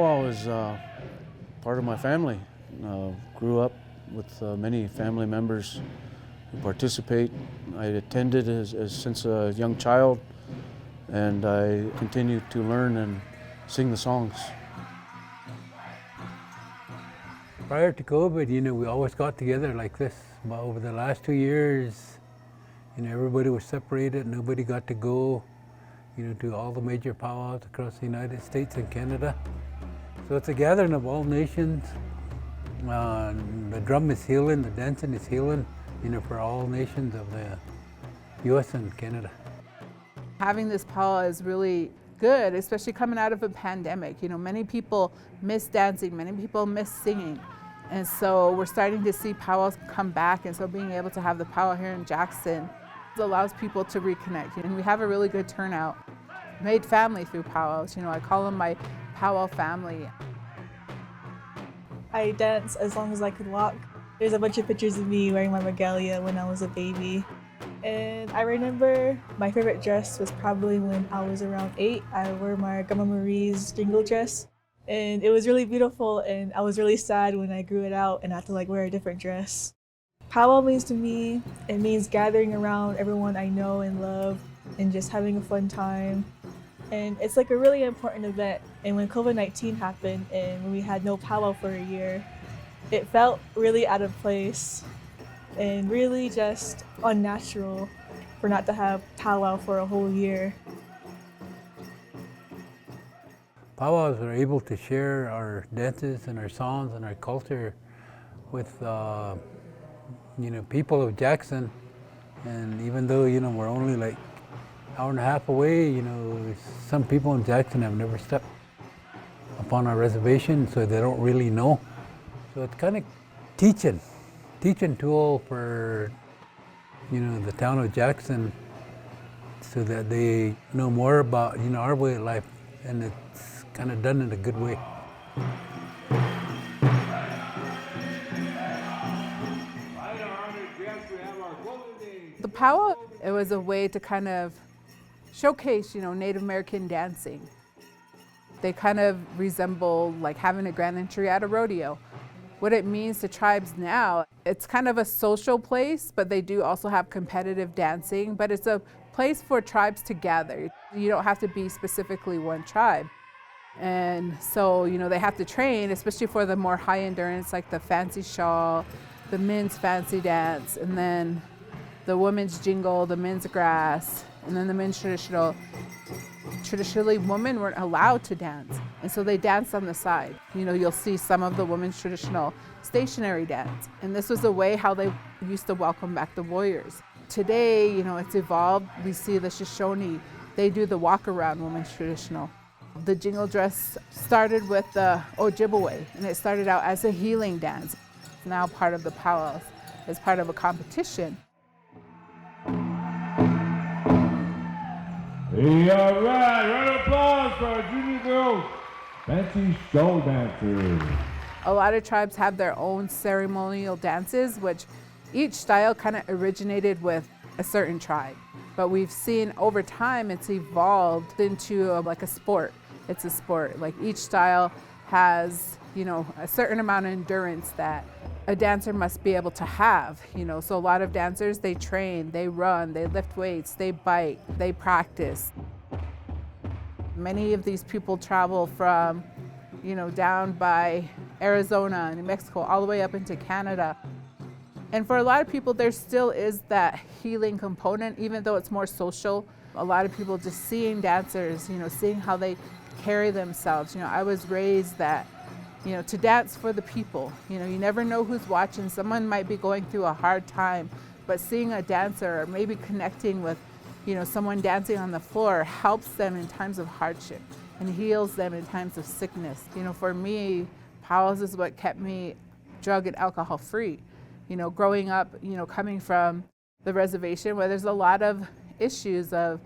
powwow is part of my family. Grew up with many family members who participate. I attended since a young child, and I continue to learn and sing the songs. Prior to COVID, we always got together like this. But over the last 2 years, everybody was separated. Nobody got to go, to all the major powwows across the United States and Canada. So it's a gathering of all nations. The drum is healing, the dancing is healing, for all nations of the U.S. and Canada. Having this powwow is really good, especially coming out of a pandemic. Many people miss dancing, many people miss singing. And so we're starting to see powwows come back, and so being able to have the powwow here in Jackson allows people to reconnect. And we have a really good turnout. Made family through powwows. I call them my powwow family. I dance as long as I could walk. There's a bunch of pictures of me wearing my regalia when I was a baby. And I remember my favorite dress was probably when I was around 8. I wore my Grandma Marie's jingle dress. And it was really beautiful, and I was really sad when I grew it out and I had to wear a different dress. Powwow means to me, it means gathering around everyone I know and love and just having a fun time. And it's a really important event. And when COVID-19 happened and when we had no powwow for a year, it felt really out of place and really just unnatural for not to have powwow for a whole year. Powwows are able to share our dances and our songs and our culture with people of Jackson. And even though we're only hour and a half away, some people in Jackson have never stepped upon our reservation, so they don't really know. So it's kind of teaching tool for the town of Jackson, so that they know more about our way of life, and it's kind of done in a good way. The powwow, it was a way to kind of showcase, Native American dancing. They kind of resemble having a grand entry at a rodeo. What it means to tribes now, it's kind of a social place, but they do also have competitive dancing, but it's a place for tribes to gather. You don't have to be specifically one tribe. And so, they have to train, especially for the more high endurance, like the fancy shawl, the men's fancy dance, and then the women's jingle, the men's grass, and then the men's traditional. Traditionally, women weren't allowed to dance, and so they danced on the side. You'll see some of the women's traditional stationary dance, and this was a way how they used to welcome back the warriors. Today, it's evolved. We see the Shoshone, they do the walk around women's traditional. The jingle dress started with the Ojibwe, and it started out as a healing dance. It's now part of the powwows, as part of a competition. Hey, all right, round of applause for our junior girls, fancy show dancers. A lot of tribes have their own ceremonial dances, which each style kind of originated with a certain tribe. But we've seen over time it's evolved into a sport. It's a sport. Each style has, a certain amount of endurance that a dancer must be able to have. So a lot of dancers, they train, they run, they lift weights, they bike, they practice. Many of these people travel from, down by Arizona, New Mexico, all the way up into Canada. And for a lot of people, there still is that healing component, even though it's more social. A lot of people just seeing dancers, seeing how they carry themselves. I was raised that, to dance for the people. You never know who's watching. Someone might be going through a hard time, but seeing a dancer or maybe connecting with, someone dancing on the floor helps them in times of hardship and heals them in times of sickness. For me, powwows is what kept me drug and alcohol free. Growing up, coming from the reservation where there's a lot of issues of,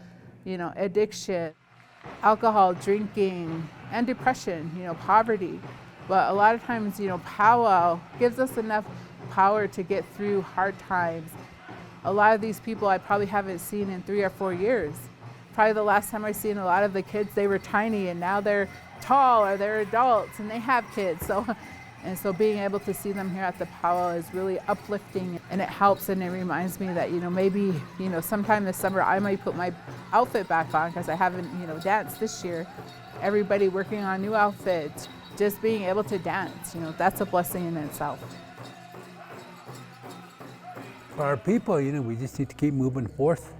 addiction, alcohol, drinking, and depression, poverty. But a lot of times, powwow gives us enough power to get through hard times. A lot of these people I probably haven't seen in 3 or 4 years. Probably the last time I seen a lot of the kids, they were tiny, and now they're tall or they're adults and they have kids. So being able to see them here at the powwow is really uplifting, and it helps, and it reminds me that, maybe, sometime this summer I might put my outfit back on because I haven't, danced this year. Everybody working on new outfits, just being able to dance, that's a blessing in itself. For our people, we just need to keep moving forth.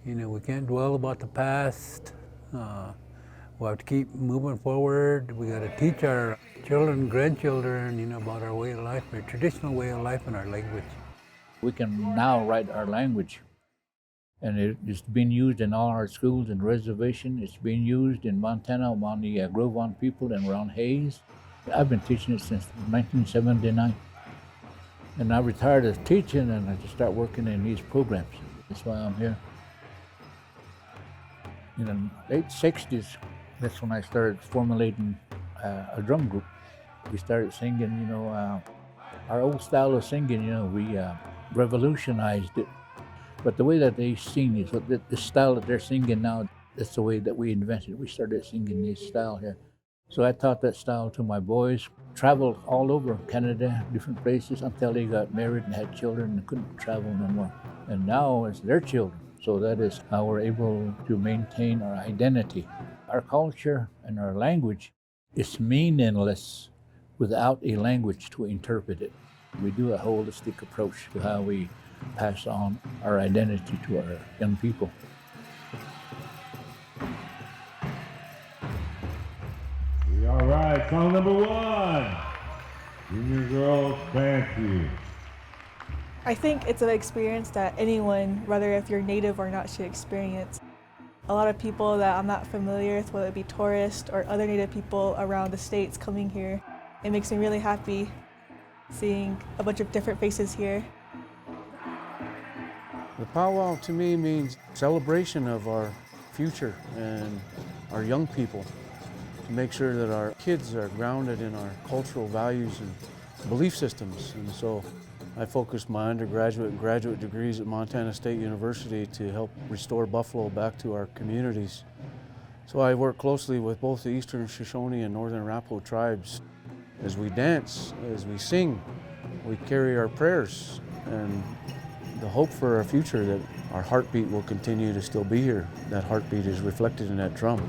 We can't dwell about the past. We have to keep moving forward. We got to teach our children, grandchildren, about our way of life, our traditional way of life and our language. We can now write our language, and it's being used in all our schools and reservation. It's being used in Montana among the Grove One people and around Hayes. I've been teaching it since 1979. And I retired as teaching, and I just started working in these programs. That's why I'm here. In the late 60s, that's when I started formulating a drum group. We started singing, our old style of singing, we revolutionized it. But the way that they sing is, the style that they're singing now, that's the way that we invented. We started singing this style here. So I taught that style to my boys, traveled all over Canada, different places, until they got married and had children and couldn't travel no more. And now it's their children. So that is how we're able to maintain our identity. Our culture and our language is meaningless without a language to interpret it. We do a holistic approach to how we pass on our identity to our young people. All right, song number 1, Junior Girls Fancy. I think it's an experience that anyone, whether if you're native or not, should experience. A lot of people that I'm not familiar with, whether it be tourists or other native people around the states coming here, it makes me really happy seeing a bunch of different faces here. The powwow to me means celebration of our future and our young people, to make sure that our kids are grounded in our cultural values and belief systems. And so I focused my undergraduate and graduate degrees at Montana State University to help restore buffalo back to our communities. So I work closely with both the Eastern Shoshone and Northern Arapaho tribes. As we dance, as we sing, we carry our prayers and the hope for our future, that our heartbeat will continue to still be here. That heartbeat is reflected in that drum.